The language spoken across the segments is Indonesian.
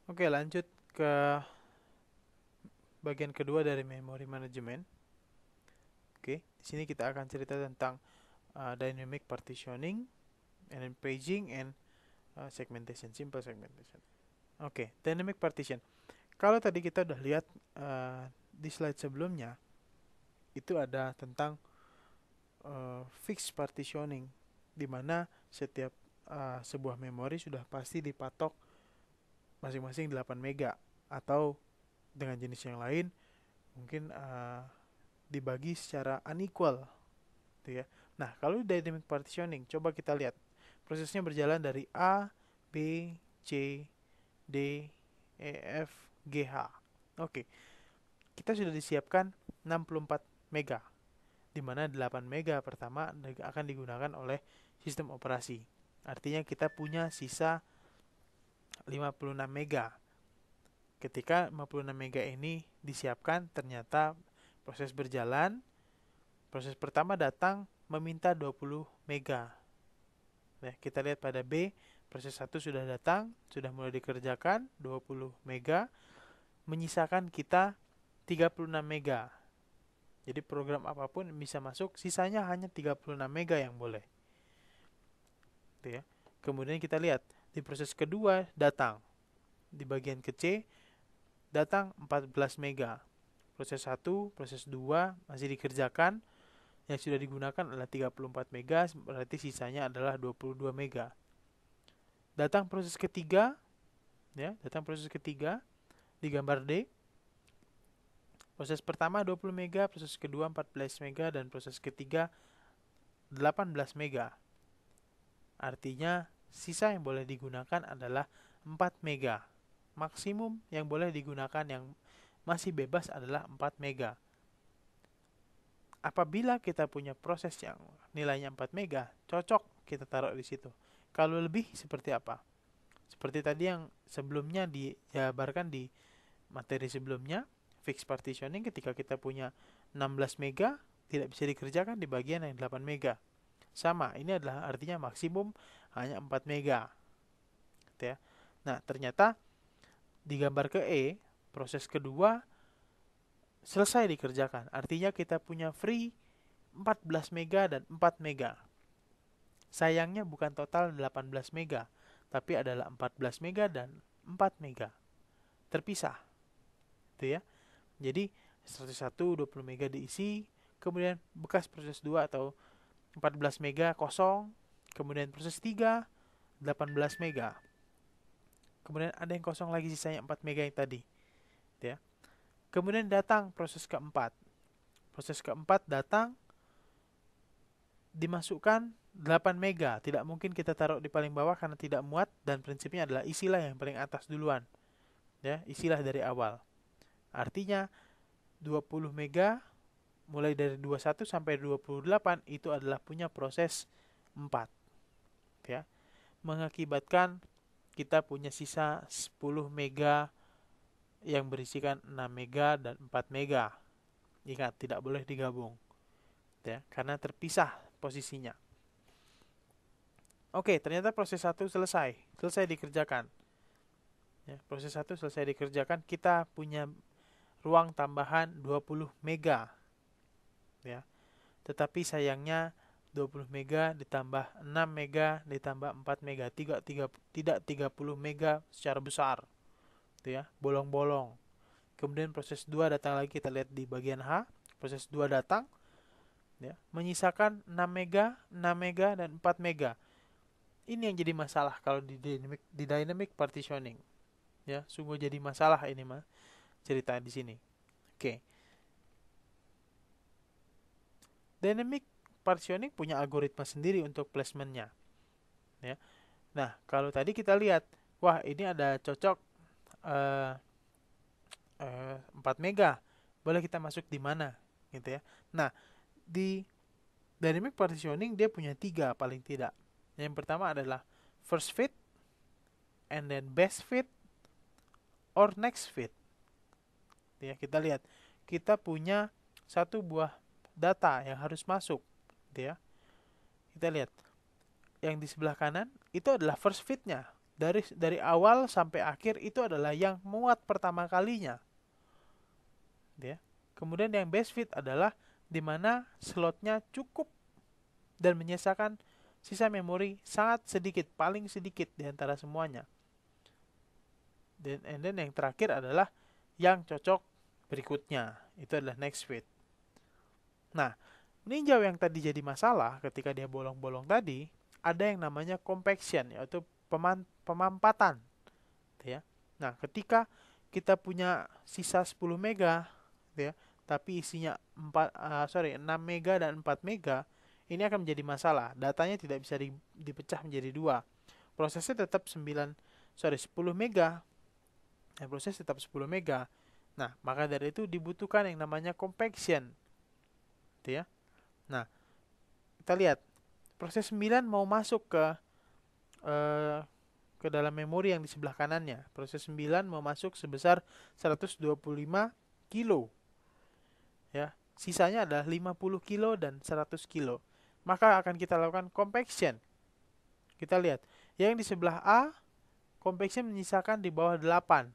Oke, lanjut ke bagian kedua dari memory management. Oke, di sini kita akan cerita tentang dynamic partitioning, and then paging, and segmentation, simple segmentation. Oke, dynamic partition. Kalau tadi kita udah lihat di slide sebelumnya, itu ada tentang fixed partitioning, di mana setiap sebuah memori sudah pasti dipatok masing-masing 8 mega, atau dengan jenis yang lain mungkin dibagi secara unequal, gitu ya. Nah, kalau dynamic partitioning, coba kita lihat prosesnya berjalan dari A, B, C, D, E, F, G, H. Oke, kita sudah disiapkan 64 mega, di mana 8 mega pertama akan digunakan oleh sistem operasi. Artinya kita punya sisa 56 mega. Ketika 56 mega ini disiapkan, ternyata proses berjalan. Proses pertama datang meminta 20 mega. Nah, kita lihat pada B, proses 1 sudah datang, sudah mulai dikerjakan 20 mega, menyisakan kita 36 mega. Jadi program apapun bisa masuk, sisanya hanya 36 mega yang boleh. Gitu ya. Kemudian kita lihat di proses kedua datang di bagian ke C datang 14 mega. Proses 1, proses 2 masih dikerjakan, yang sudah digunakan adalah 34 mega, berarti sisanya adalah 22 mega. Datang proses ketiga, ya, datang proses ketiga di gambar D. Proses pertama 20 mega, proses kedua 14 mega, dan proses ketiga 18 mega. Artinya sisa yang boleh digunakan adalah 4 mega. Maksimum yang boleh digunakan yang masih bebas adalah 4 mega. Apabila kita punya proses yang nilainya 4 mega, cocok kita taruh di situ. Kalau lebih seperti apa? Seperti tadi yang sebelumnya dijabarkan di materi sebelumnya, fixed partitioning, ketika kita punya 16 mega tidak bisa dikerjakan di bagian yang 8 mega. Sama, ini adalah artinya maksimum hanya 4 mega. Gitu ya. Nah, ternyata di gambar ke E, proses kedua selesai dikerjakan. Artinya kita punya free 14 mega dan 4 mega. Sayangnya bukan total 18 mega, tapi adalah 14 mega dan 4 mega. Terpisah. Gitu ya. Jadi, proses 1 20 mega diisi, kemudian bekas proses 2 atau 14 mega kosong, kemudian proses 3 18 mega. Kemudian ada yang kosong lagi, sisanya 4 mega yang tadi. Ya. Kemudian datang proses keempat. Proses keempat datang, dimasukkan 8 mega. Tidak mungkin kita taruh di paling bawah karena tidak muat, dan prinsipnya adalah isilah yang paling atas duluan. Ya, isilah dari awal. Artinya 20 mega mulai dari 21 sampai 28 itu adalah punya proses 4. Ya. Mengakibatkan kita punya sisa 10 mega yang berisikan 6 mega dan 4 mega. Ingat, tidak boleh digabung. Ya, karena terpisah posisinya. Oke, ternyata proses 1 selesai dikerjakan. Ya, proses 1 selesai dikerjakan, kita punya ruang tambahan 20 mega. Ya. Tetapi sayangnya 20 mega ditambah 6 mega ditambah 4 mega, tidak 30 mega secara besar. Gitu ya, bolong-bolong. Kemudian proses 2 datang lagi, kita lihat di bagian H. Proses 2 datang, ya, menyisakan 6 mega, 6 mega, dan 4 mega. Ini yang jadi masalah kalau di dynamic partitioning. Ya, sungguh jadi masalah ini mah cerita di sini. Oke. Dynamic partitioning punya algoritma sendiri untuk placementnya. Ya. Nah, kalau tadi kita lihat, wah ini ada cocok 4 mega. Boleh kita masuk di mana, gitu ya. Nah, di dynamic partitioning dia punya 3 paling tidak. Yang pertama adalah first fit, and then best fit, or next fit. Ya, kita lihat, kita punya satu buah data yang harus masuk, gitu ya. Kita lihat, yang di sebelah kanan itu adalah first fit-nya. Dari awal sampai akhir itu adalah yang muat pertama kalinya. Ya. Kemudian yang best fit adalah di mana slotnya cukup dan menyisakan sisa memori sangat sedikit, paling sedikit di antara semuanya. And then yang terakhir adalah yang cocok berikutnya. Itu adalah next fit. Nah, meninjau yang tadi jadi masalah ketika dia bolong-bolong tadi, ada yang namanya compaction, yaitu pemampatan. Ya. Nah, ketika kita punya sisa 10 mega, ya, tapi isinya 6 mega dan 4 mega, ini akan menjadi masalah. Datanya tidak bisa dipecah menjadi dua. Prosesnya tetap 10 mega. Proses tetap 10 mega. Nah, maka dari itu dibutuhkan yang namanya compaction. Gitu ya. Nah, kita lihat proses 9 mau masuk ke dalam memori yang di sebelah kanannya. Proses 9 mau masuk sebesar 125 kilo. Ya, sisanya adalah 50 kilo dan 100 kilo. Maka akan kita lakukan compaction. Kita lihat, yang di sebelah A, compaction menyisakan di bawah 8.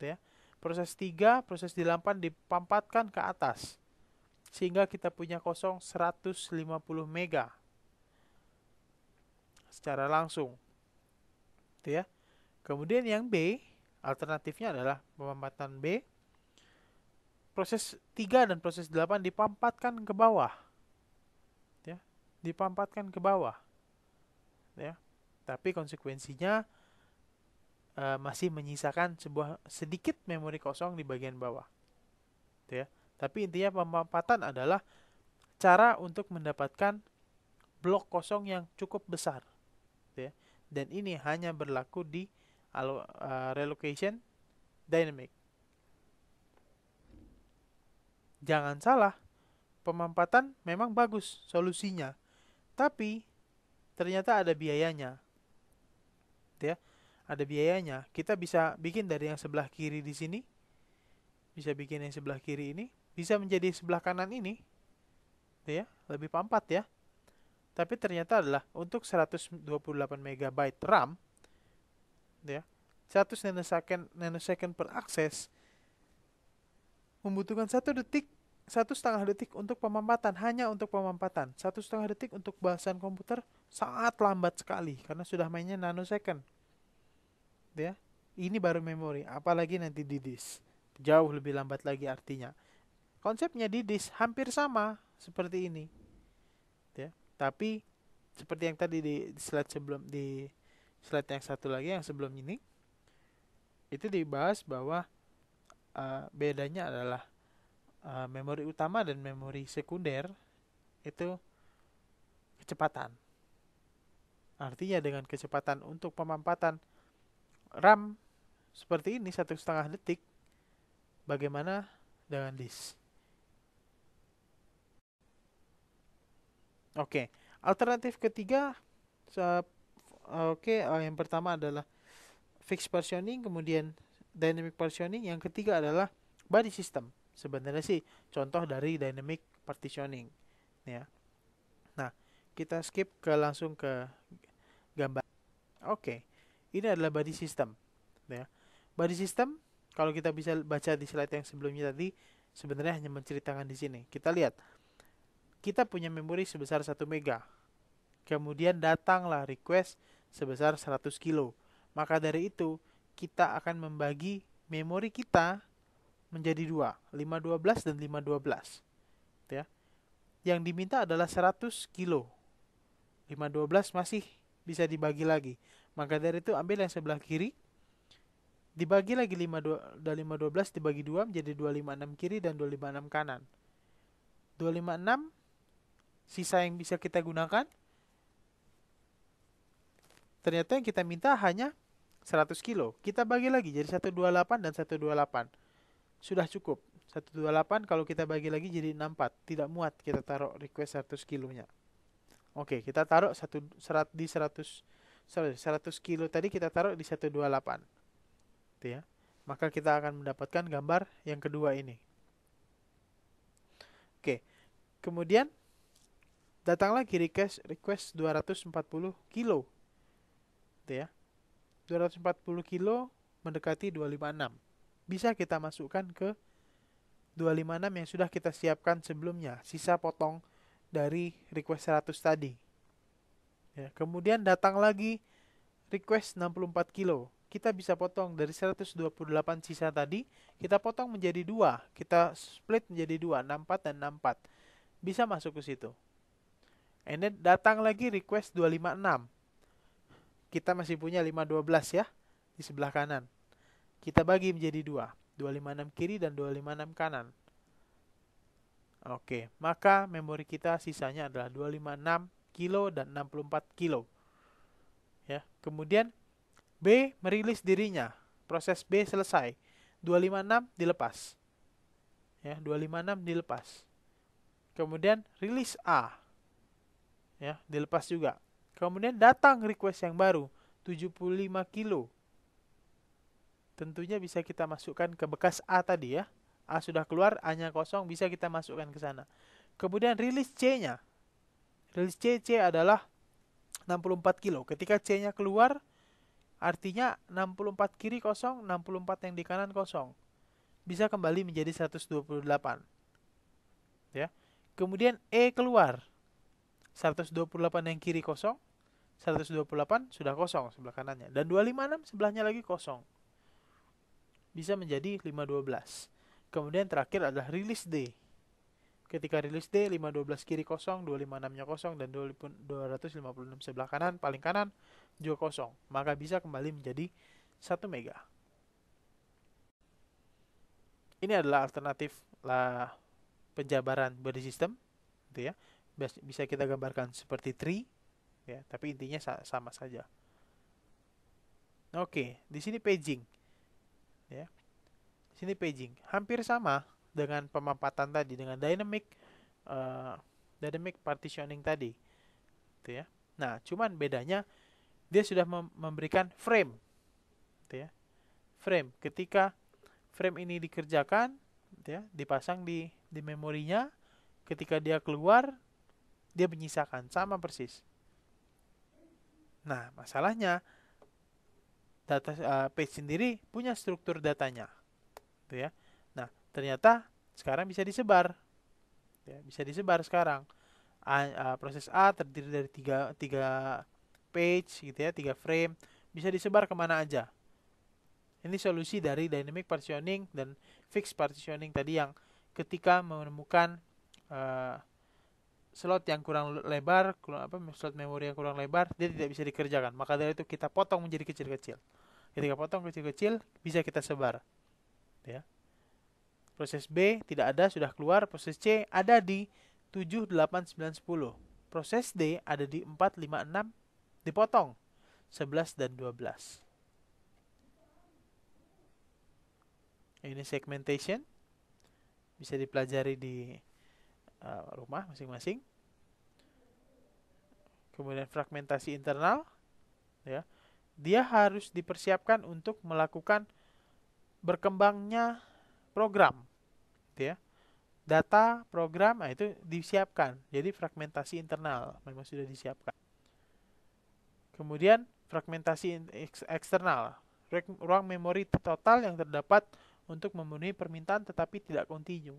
Ya. Proses 3, proses 8 dipampatkan ke atas. Sehingga kita punya kosong 150 mega. Secara langsung. Ya. Kemudian yang B, alternatifnya adalah pemampatan B. Proses 3 dan proses 8 dipampatkan ke bawah. Ya, dipampatkan ke bawah. Ya. Tapi konsekuensinya masih menyisakan sedikit memori kosong di bagian bawah. Ya. Tapi intinya pemampatan adalah cara untuk mendapatkan blok kosong yang cukup besar. Ya. Dan ini hanya berlaku di relocation dynamic. Jangan salah, pemampatan memang bagus solusinya, tapi ternyata ada biayanya. Ya, ada biayanya. Kita bisa bikin dari yang sebelah kiri di sini, bisa bikin yang sebelah kiri ini, bisa menjadi sebelah kanan ini, ya, lebih pampat ya. Tapi ternyata adalah untuk 128 MB RAM, ya, 100 nanosecond per akses, membutuhkan 1,5 detik untuk pemampatan, hanya untuk pemampatan. 1,5 detik untuk bahasan komputer sangat lambat sekali, karena sudah mainnya nanosecond. Ya, ini baru memori, apalagi nanti di disk. Jauh lebih lambat lagi artinya. Konsepnya di disk hampir sama seperti ini. Ya, tapi seperti yang tadi di slide yang satu lagi yang sebelum ini, itu dibahas bahwa bedanya adalah memori utama dan memori sekunder itu kecepatan. Artinya dengan kecepatan untuk pemampatan RAM seperti ini 1,5 detik, bagaimana dengan disk? Oke, alternatif ketiga, yang pertama adalah fixed partitioning, kemudian dynamic partitioning, yang ketiga adalah body system. Sebenarnya sih contoh dari dynamic partitioning, ya. Nah, kita skip langsung ke gambar. Oke, ini adalah body system, ya. Body system, kalau kita bisa baca di slide yang sebelumnya tadi, sebenarnya hanya menceritakan di sini. Kita lihat, kita punya memori sebesar 1 mega. Kemudian datanglah request sebesar 100 kilo. Maka dari itu, kita akan membagi memori kita menjadi dua, 512 dan 512. Ya. Yang diminta adalah 100 kilo. 512 masih bisa dibagi lagi. Maka dari itu, ambil yang sebelah kiri, dibagi lagi 512 dibagi 2 menjadi 256 kiri dan 256 kanan. 256 sisa yang bisa kita gunakan, ternyata yang kita minta hanya 100 kilo. Kita bagi lagi jadi 128 dan 128. Sudah cukup. 128 kalau kita bagi lagi jadi 64. Tidak muat kita taruh request 100 kilonya. Oke, kita taruh 100 kilo tadi kita taruh di 128. Gitu ya. Maka kita akan mendapatkan gambar yang kedua ini. Oke. Kemudian datang lagi request 240 kilo. Gitu ya. 240 kilo mendekati 256. Bisa kita masukkan ke 256 yang sudah kita siapkan sebelumnya, sisa potong dari request 100 tadi. Ya, kemudian datang lagi request 64 kilo. Kita bisa potong dari 128 sisa tadi, kita potong menjadi 2. Kita split menjadi 2, 64 dan 64. Bisa masuk ke situ. And then datang lagi request 256. Kita masih punya 512 ya, di sebelah kanan. Kita bagi menjadi 2. 256 kiri dan 256 kanan. Oke, maka memori kita sisanya adalah 256 kilo dan 64 kilo. Ya, kemudian B merilis dirinya. Proses B selesai. 256 dilepas. Ya, 256 dilepas. Kemudian rilis A. Ya, dilepas juga. Kemudian datang request yang baru, 75 kilo. Tentunya bisa kita masukkan ke bekas A tadi ya. A sudah keluar, A-nya kosong, bisa kita masukkan ke sana. Kemudian rilis C-nya. Rilis C adalah 64 kilo. Ketika C-nya keluar, artinya 64 kiri kosong, 64 yang di kanan kosong. Bisa kembali menjadi 128. Ya. Kemudian E keluar. 128 yang kiri kosong, 128 sudah kosong sebelah kanannya. Dan 256 sebelahnya lagi kosong. Bisa menjadi 512. Kemudian terakhir adalah rilis D. Ketika rilis D, 512 kiri kosong, 256-nya kosong, dan 256 sebelah kanan, paling kanan, juga kosong. Maka bisa kembali menjadi 1 mega. Ini adalah alternatif penjabaran body system. Gitu ya. Bisa kita gambarkan seperti tree. Ya, tapi intinya sama saja. Oke, di sini paging. Ya. Sini paging hampir sama dengan pemampatan tadi, dengan dynamic partitioning tadi, gitu ya. Nah, cuman bedanya dia sudah memberikan frame, gitu ya. Frame, ketika frame ini dikerjakan, gitu ya, dipasang di memorinya, ketika dia keluar, dia menyisakan sama persis. Nah, masalahnya data page sendiri punya struktur datanya. Gitu ya. Nah, ternyata sekarang bisa disebar. Ya, bisa disebar sekarang. Proses A terdiri dari tiga page, gitu ya, 3 frame. Bisa disebar kemana aja. Ini solusi dari dynamic partitioning dan fixed partitioning tadi, yang ketika menemukan slot yang kurang lebar, slot memori yang kurang lebar, dia tidak bisa dikerjakan. Maka dari itu kita potong menjadi kecil-kecil. Ketika potong kecil-kecil, bisa kita sebar. Ya. Proses B tidak ada, sudah keluar. Proses C ada di 7, 8, 9, 10. Proses D ada di 4, 5, 6, dipotong 11 dan 12. Ini segmentation. Bisa dipelajari di rumah masing-masing. Kemudian fragmentasi internal. Ya. Dia harus dipersiapkan untuk melakukan berkembangnya program. Gitu ya. Data program, itu disiapkan. Jadi fragmentasi internal memang sudah disiapkan. Kemudian fragmentasi eksternal, ruang memori total yang terdapat untuk memenuhi permintaan tetapi tidak kontinu.